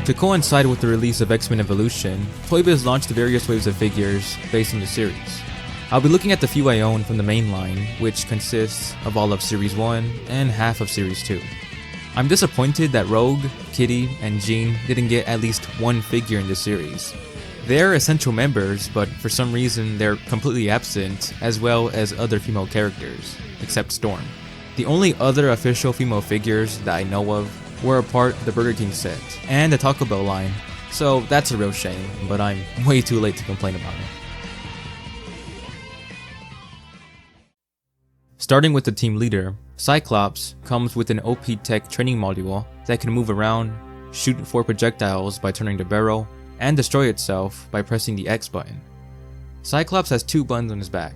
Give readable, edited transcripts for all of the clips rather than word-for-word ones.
To coincide with the release of X-Men Evolution, Toy Biz launched various waves of figures based on the series. I'll be looking at the few I own from the main line, which consists of all of Series 1 and half of Series 2. I'm disappointed that Rogue, Kitty, and Jean didn't get at least one figure in this series. They're essential members, but for some reason they're completely absent, as well as other female characters, except Storm. The only other official female figures that I know of were a part of the Burger King set and the Taco Bell line, so that's a real shame, but I'm way too late to complain about it. Starting with the team leader, Cyclops comes with an OP Tech training module that can move around, shoot 4 projectiles by turning the barrel, and destroy itself by pressing the X button. Cyclops has 2 buttons on his back.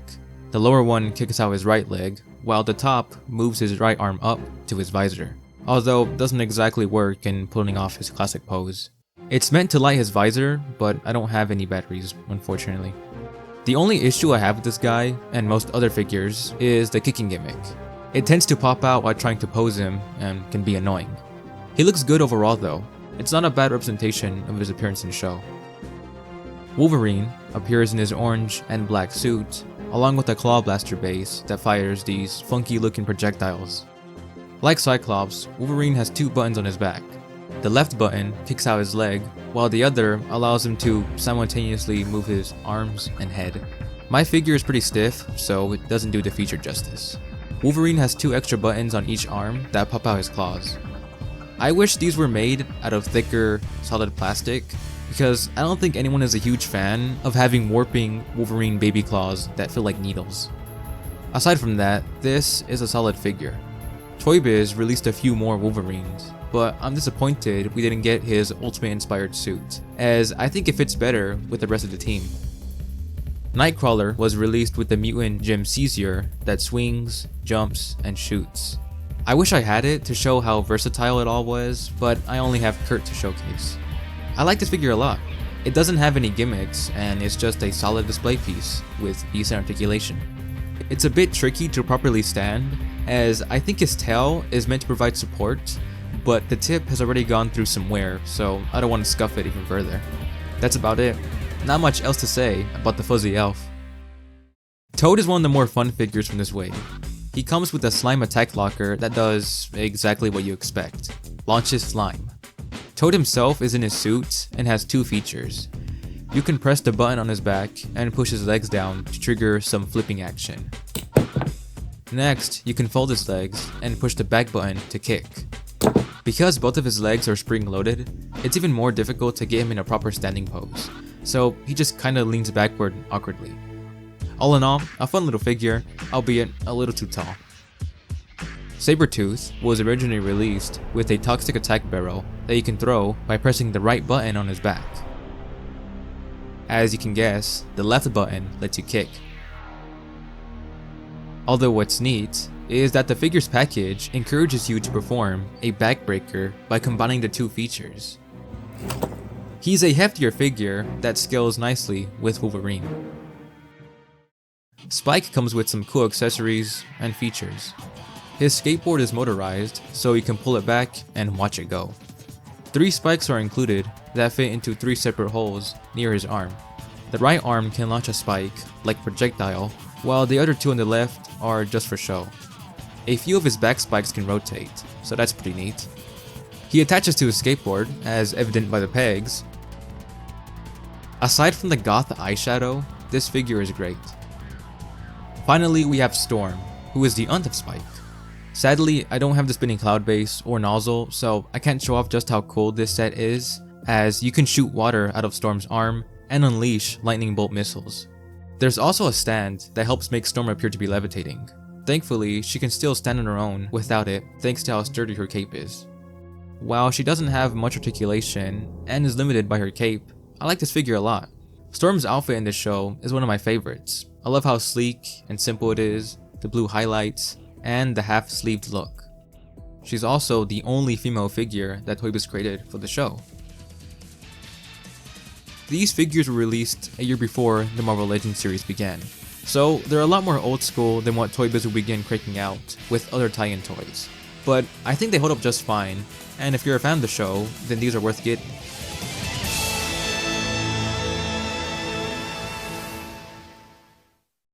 The lower one kicks out his right leg, while the top moves his right arm up to his visor, although doesn't exactly work in pulling off his classic pose. It's meant to light his visor, but I don't have any batteries, unfortunately. The only issue I have with this guy, and most other figures, is the kicking gimmick. It tends to pop out while trying to pose him, and can be annoying. He looks good overall though. It's not a bad representation of his appearance in the show. Wolverine appears in his orange and black suit, along with a claw blaster base that fires these funky looking projectiles. Like Cyclops, Wolverine has 2 buttons on his back. The left button kicks out his leg, while the other allows him to simultaneously move his arms and head. My figure is pretty stiff, so it doesn't do the feature justice. Wolverine has 2 extra buttons on each arm that pop out his claws. I wish these were made out of thicker, solid plastic, because I don't think anyone is a huge fan of having warping Wolverine baby claws that feel like needles. Aside from that, this is a solid figure. Toy Biz released a few more Wolverines, but I'm disappointed we didn't get his Ultimate inspired suit, as I think it fits better with the rest of the team. Nightcrawler was released with the mutant gem Caesar that swings, jumps, and shoots. I wish I had it to show how versatile it all was, but I only have Kurt to showcase. I like this figure a lot. It doesn't have any gimmicks, and it's just a solid display piece with decent articulation. It's a bit tricky to properly stand, as I think his tail is meant to provide support, but the tip has already gone through some wear, so I don't want to scuff it even further. That's about it. Not much else to say about the fuzzy elf. Toad is one of the more fun figures from this wave. He comes with a slime attack locker that does exactly what you expect. Launches slime. Toad himself is in his suit and has 2 features. You can press the button on his back and push his legs down to trigger some flipping action. Next, you can fold his legs and push the back button to kick. Because both of his legs are spring-loaded, it's even more difficult to get him in a proper standing pose, so he just kinda leans backward awkwardly. All in all, a fun little figure, albeit a little too tall. Sabertooth was originally released with a toxic attack barrel that you can throw by pressing the right button on his back. As you can guess, the left button lets you kick. Although what's neat is that the figure's package encourages you to perform a backbreaker by combining the 2 features. He's a heftier figure that scales nicely with Wolverine. Spike comes with some cool accessories and features. His skateboard is motorized, so you can pull it back and watch it go. 3 spikes are included that fit into 3 separate holes near his arm. The right arm can launch a spike, like projectile, while the other 2 on the left are just for show. A few of his back spikes can rotate, so that's pretty neat. He attaches to his skateboard, as evident by the pegs. Aside from the goth eyeshadow, this figure is great. Finally, we have Storm, who is the aunt of Spike. Sadly, I don't have the spinning cloud base or nozzle, so I can't show off just how cool this set is, as you can shoot water out of Storm's arm and unleash lightning bolt missiles. There's also a stand that helps make Storm appear to be levitating. Thankfully, she can still stand on her own without it, thanks to how sturdy her cape is. While she doesn't have much articulation and is limited by her cape, I like this figure a lot. Storm's outfit in this show is one of my favorites. I love how sleek and simple it is, the blue highlights, and the half-sleeved look. She's also the only female figure that Toy Biz created for the show. These figures were released a year before the Marvel Legends series began, so they're a lot more old school than what Toy Biz will begin cranking out with other tie-in toys. But I think they hold up just fine, and if you're a fan of the show, then these are worth getting.